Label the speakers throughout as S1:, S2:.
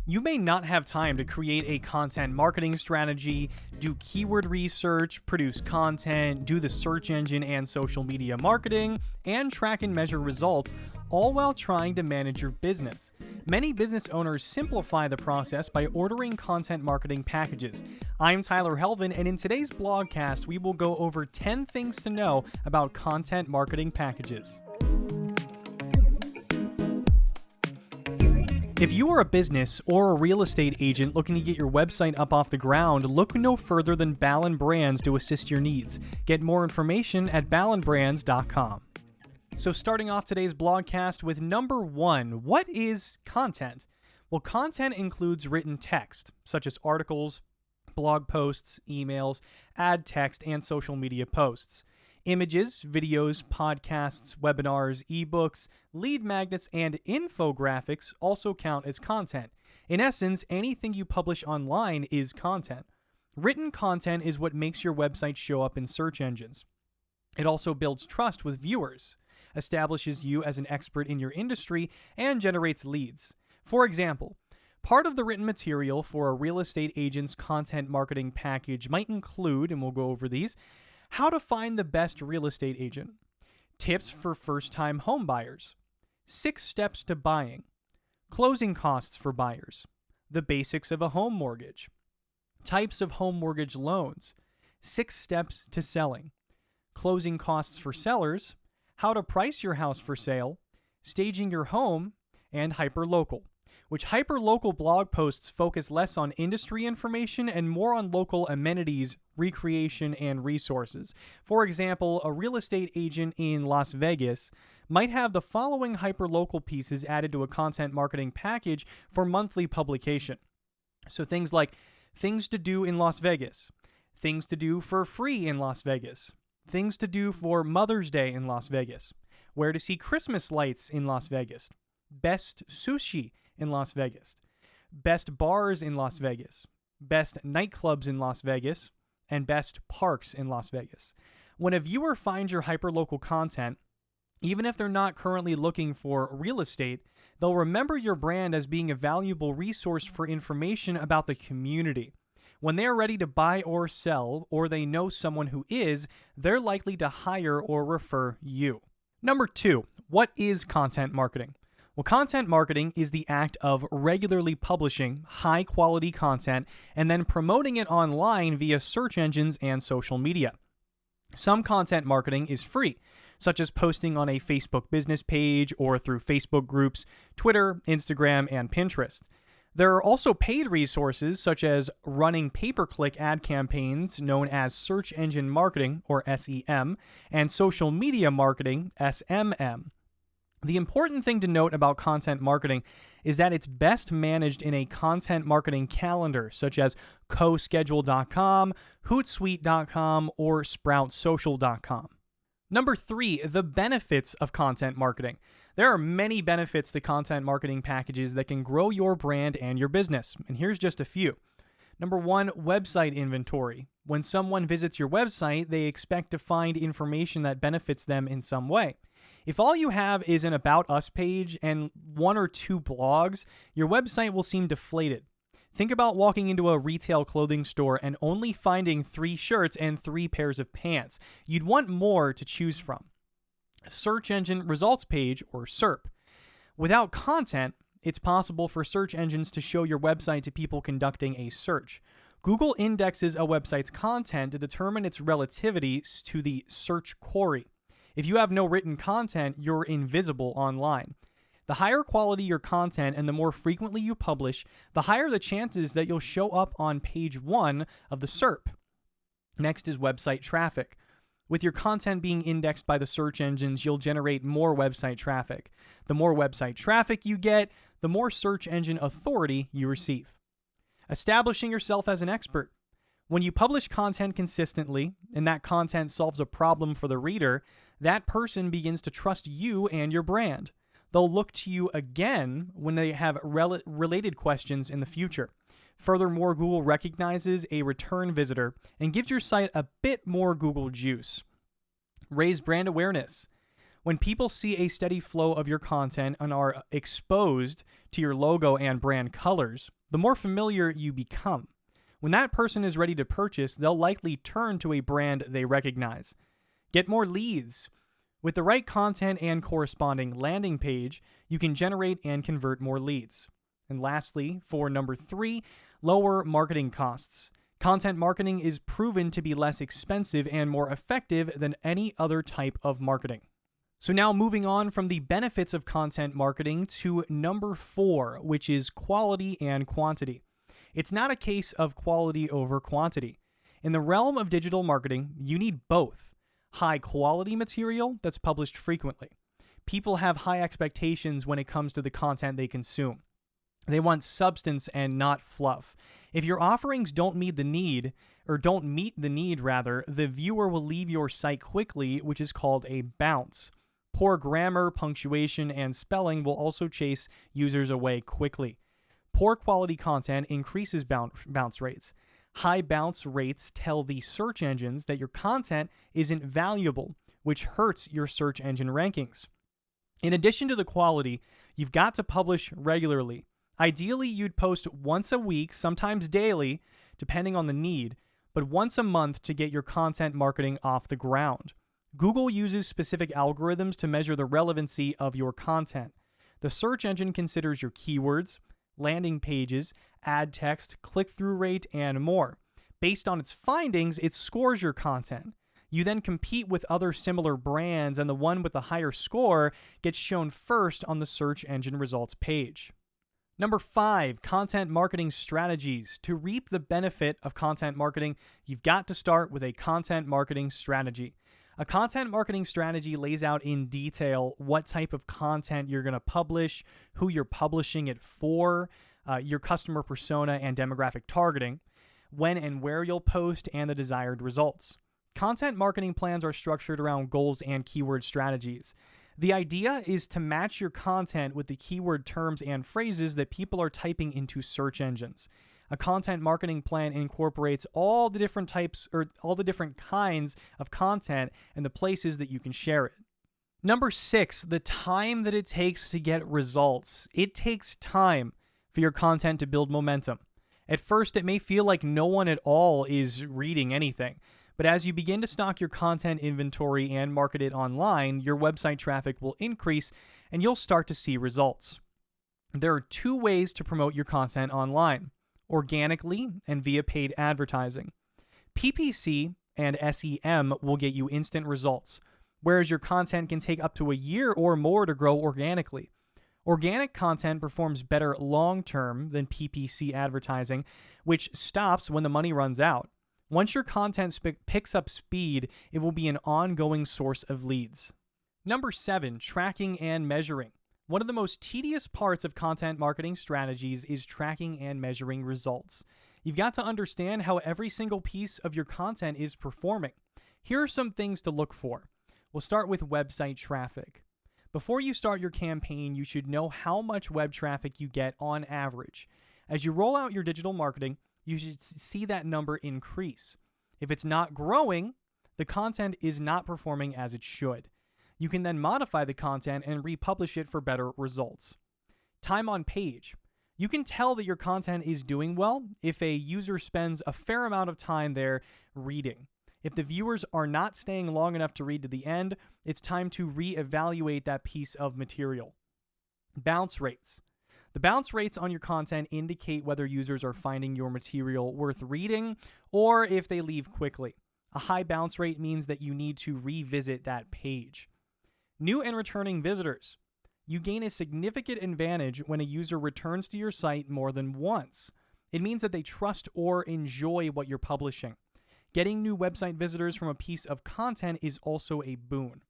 S1: You may not have time to create a content marketing strategy, do keyword research, produce content, do the search engine and social media marketing, and track and measure results, all while trying to manage your business. Many business owners simplify the process by ordering content marketing packages. I'm Tyler Helvin, and in today's blogcast, we will go over 10 things to know about content marketing packages. If you are a business or a real estate agent looking to get your website up off the ground, look no further than Ballin Brands to assist your needs. Get more information at ballinbrands.com. So starting off today's blogcast with number 1, what is content? Well, content includes written text, such as articles, blog posts, emails, ad text, and social media posts. Images, videos, podcasts, webinars, ebooks, lead magnets, and infographics also count as content. In essence, anything you publish online is content. Written content is what makes your website show up in search engines. It also builds trust with viewers, establishes you as an expert in your industry, and generates leads. For example, part of the written material for a real estate agent's content marketing package might include, and we'll go over these, how to find the best real estate agent, tips for first-time home buyers, 6 steps to buying, closing costs for buyers, the basics of a home mortgage, types of home mortgage loans, 6 steps to selling, closing costs for sellers, how to price your house for sale, staging your home, and hyperlocal, which hyperlocal blog posts focus less on industry information and more on local amenities, recreation, and resources. For example, a real estate agent in Las Vegas might have the following hyperlocal pieces added to a content marketing package for monthly publication. So things like things to do in Las Vegas, things to do for free in Las Vegas, things to do for Mother's Day in Las Vegas, where to see Christmas lights in Las Vegas, best sushi in Las Vegas, best bars in Las Vegas, best nightclubs in Las Vegas, and best parks in Las Vegas. When a viewer finds your hyperlocal content, even if they're not currently looking for real estate, they'll remember your brand as being a valuable resource for information about the community. When they are ready to buy or sell, or they know someone who is, they're likely to hire or refer you. Number 2, what is content marketing? Well, content marketing is the act of regularly publishing high-quality content and then promoting it online via search engines and social media. Some content marketing is free, such as posting on a Facebook business page or through Facebook groups, Twitter, Instagram, and Pinterest. There are also paid resources such as running pay-per-click ad campaigns known as search engine marketing, or SEM, and social media marketing, SMM. The important thing to note about content marketing is that it's best managed in a content marketing calendar, such as CoSchedule.com, Hootsuite.com, or SproutSocial.com. Number 3, the benefits of content marketing. There are many benefits to content marketing packages that can grow your brand and your business, and here's just a few. Number 1, website inventory. When someone visits your website, they expect to find information that benefits them in some way. If all you have is an About Us page and 1 or 2 blogs, your website will seem deflated. Think about walking into a retail clothing store and only finding 3 shirts and 3 pairs of pants. You'd want more to choose from. Search Engine Results Page, or SERP. Without content, it's possible for search engines to show your website to people conducting a search. Google indexes a website's content to determine its relativity to the search query. If you have no written content, you're invisible online. The higher quality your content and the more frequently you publish, the higher the chances that you'll show up on page 1 of the SERP. Next is website traffic. With your content being indexed by the search engines, you'll generate more website traffic. The more website traffic you get, the more search engine authority you receive. Establishing yourself as an expert. When you publish content consistently, and that content solves a problem for the reader, that person begins to trust you and your brand. They'll look to you again when they have related questions in the future. Furthermore, Google recognizes a return visitor and gives your site a bit more Google juice. Raise brand awareness. When people see a steady flow of your content and are exposed to your logo and brand colors, the more familiar you become. When that person is ready to purchase, they'll likely turn to a brand they recognize. Get more leads. With the right content and corresponding landing page, you can generate and convert more leads. And lastly, for number 3, lower marketing costs. Content marketing is proven to be less expensive and more effective than any other type of marketing. So now moving on from the benefits of content marketing to number 4, which is quality and quantity. It's not a case of quality over quantity. In the realm of digital marketing, you need both. High quality material that's published frequently. People have high expectations when it comes to the content they consume. They want substance and not fluff. If your offerings don't meet the need, the viewer will leave your site quickly, which is called a bounce. Poor grammar, punctuation, and spelling will also chase users away quickly. Poor quality content increases bounce rates. High bounce rates tell the search engines that your content isn't valuable, which hurts your search engine rankings. In addition to the quality, you've got to publish regularly. Ideally, you'd post once a week, sometimes daily, depending on the need, but once a month to get your content marketing off the ground. Google uses specific algorithms to measure the relevancy of your content. The search engine considers your keywords, landing pages, ad text, click-through rate, and more. Based on its findings, it scores your content. You then compete with other similar brands, and the one with the higher score gets shown first on the search engine results page. Number 5, content marketing strategies. To reap the benefit of content marketing, you've got to start with a content marketing strategy. A content marketing strategy lays out in detail what type of content you're going to publish, who you're publishing it for, your customer persona and demographic targeting, when and where you'll post, and the desired results. Content marketing plans are structured around goals and keyword strategies. The idea is to match your content with the keyword terms and phrases that people are typing into search engines. A content marketing plan incorporates all the different types or all the different kinds of content and the places that you can share it. Number 6, the time that it takes to get results. It takes time for your content to build momentum. At first, it may feel like no one at all is reading anything, but as you begin to stock your content inventory and market it online, your website traffic will increase and you'll start to see results. There are 2 ways to promote your content online: organically and via paid advertising. PPC and SEM will get you instant results, whereas your content can take up to a year or more to grow organically. Organic content performs better long-term than PPC advertising, which stops when the money runs out. Once your content picks up speed, it will be an ongoing source of leads. Number 7, tracking and measuring. One of the most tedious parts of content marketing strategies is tracking and measuring results. You've got to understand how every single piece of your content is performing. Here are some things to look for. We'll start with website traffic. Before you start your campaign, you should know how much web traffic you get on average. As you roll out your digital marketing, you should see that number increase. If it's not growing, the content is not performing as it should. You can then modify the content and republish it for better results. Time on page. You can tell that your content is doing well if a user spends a fair amount of time there reading. If the viewers are not staying long enough to read to the end, it's time to reevaluate that piece of material. Bounce rates. The bounce rates on your content indicate whether users are finding your material worth reading or if they leave quickly. A high bounce rate means that you need to revisit that page. New and returning visitors. You gain a significant advantage when a user returns to your site more than once. It means that they trust or enjoy what you're publishing. Getting new website visitors from a piece of content is also a boon.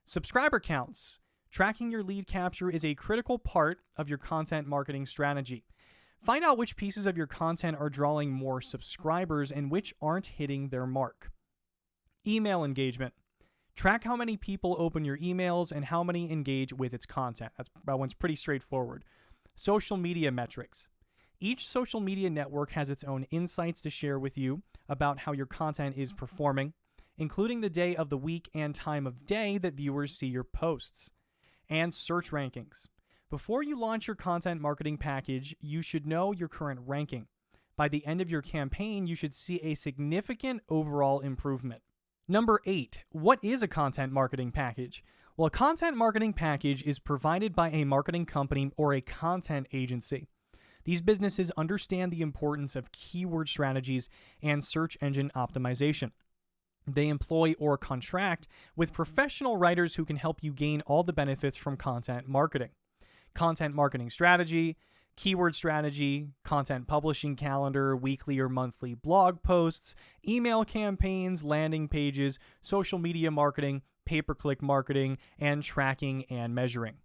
S1: Subscriber counts. Tracking your lead capture is a critical part of your content marketing strategy. Find out which pieces of your content are drawing more subscribers and which aren't hitting their mark. Email engagement. Track how many people open your emails and how many engage with its content. That one's pretty straightforward. Social media metrics. Each social media network has its own insights to share with you about how your content is performing. including the day of the week and time of day that viewers see your posts. And search rankings. Before you launch your content marketing package, you should know your current ranking. By the end of your campaign, you should see a significant overall improvement. Number 8, what is a content marketing package? Well, a content marketing package is provided by a marketing company or a content agency. These businesses understand the importance of keyword strategies and search engine optimization. They employ or contract with professional writers who can help you gain all the benefits from content marketing. Content marketing strategy, keyword strategy, content publishing calendar, weekly or monthly blog posts, email campaigns, landing pages, social media marketing, pay-per-click marketing, and tracking and measuring.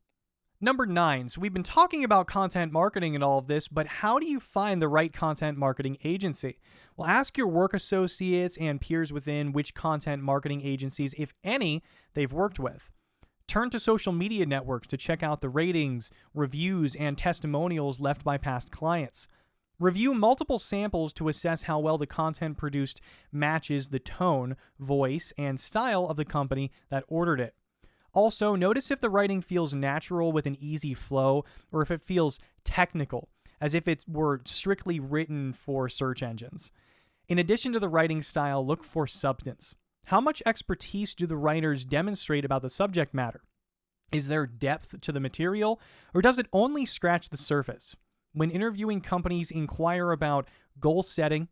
S1: Number 9, so we've been talking about content marketing and all of this, but how do you find the right content marketing agency? Well, ask your work associates and peers within which content marketing agencies, if any, they've worked with. Turn to social media networks to check out the ratings, reviews, and testimonials left by past clients. Review multiple samples to assess how well the content produced matches the tone, voice, and style of the company that ordered it. Also, notice if the writing feels natural with an easy flow or if it feels technical, as if it were strictly written for search engines. In addition to the writing style, look for substance. How much expertise do the writers demonstrate about the subject matter? Is there depth to the material, or does it only scratch the surface? When interviewing companies, inquire about goal setting,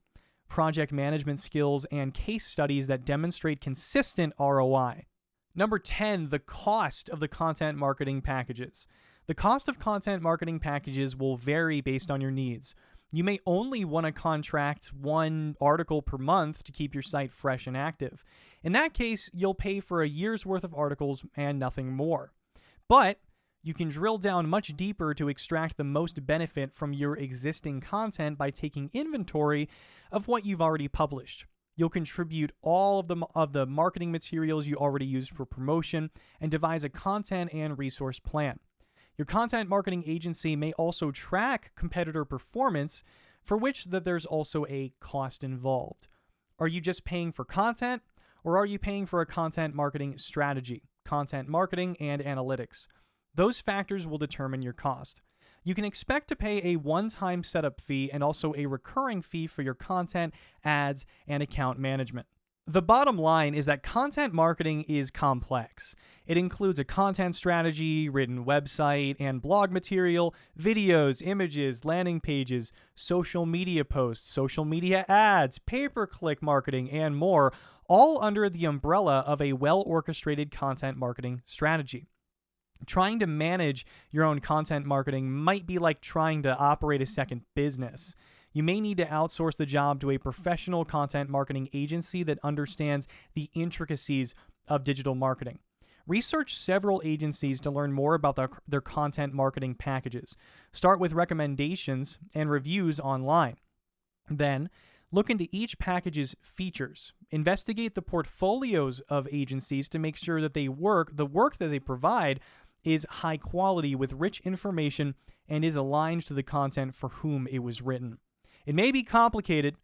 S1: project management skills, and case studies that demonstrate consistent ROI. Number 10, the cost of the content marketing packages. The cost of content marketing packages will vary based on your needs. You may only want to contract one article per month to keep your site fresh and active. In that case, you'll pay for a year's worth of articles and nothing more. But you can drill down much deeper to extract the most benefit from your existing content by taking inventory of what you've already published. You'll contribute all of the marketing materials you already used for promotion and devise a content and resource plan. Your content marketing agency may also track competitor performance, for which there's also a cost involved. Are you just paying for content, or are you paying for a content marketing strategy, content marketing, and analytics? Those factors will determine your cost. You can expect to pay a one-time setup fee and also a recurring fee for your content, ads, and account management. The bottom line is that content marketing is complex. It includes a content strategy, written website and blog material, videos, images, landing pages, social media posts, social media ads, pay-per-click marketing, and more, all under the umbrella of a well-orchestrated content marketing strategy. Trying to manage your own content marketing might be like trying to operate a second business. You may need to outsource the job to a professional content marketing agency that understands the intricacies of digital marketing. Research several agencies to learn more about their content marketing packages. Start with recommendations and reviews online. Then, look into each package's features. Investigate the portfolios of agencies to make sure that the work that they provide is high quality with rich information and is aligned to the content for whom it was written. It may be complicated,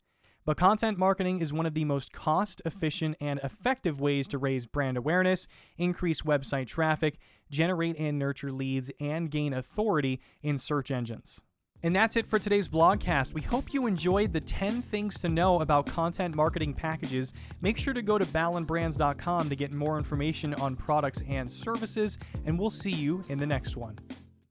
S1: but content marketing is one of the most cost-efficient and effective ways to raise brand awareness, increase website traffic, generate and nurture leads, and gain authority in search engines. And that's it for today's vlogcast. We hope you enjoyed the 10 things to know about content marketing packages. Make sure to go to ballandbrands.com to get more information on products and services, and we'll see you in the next one.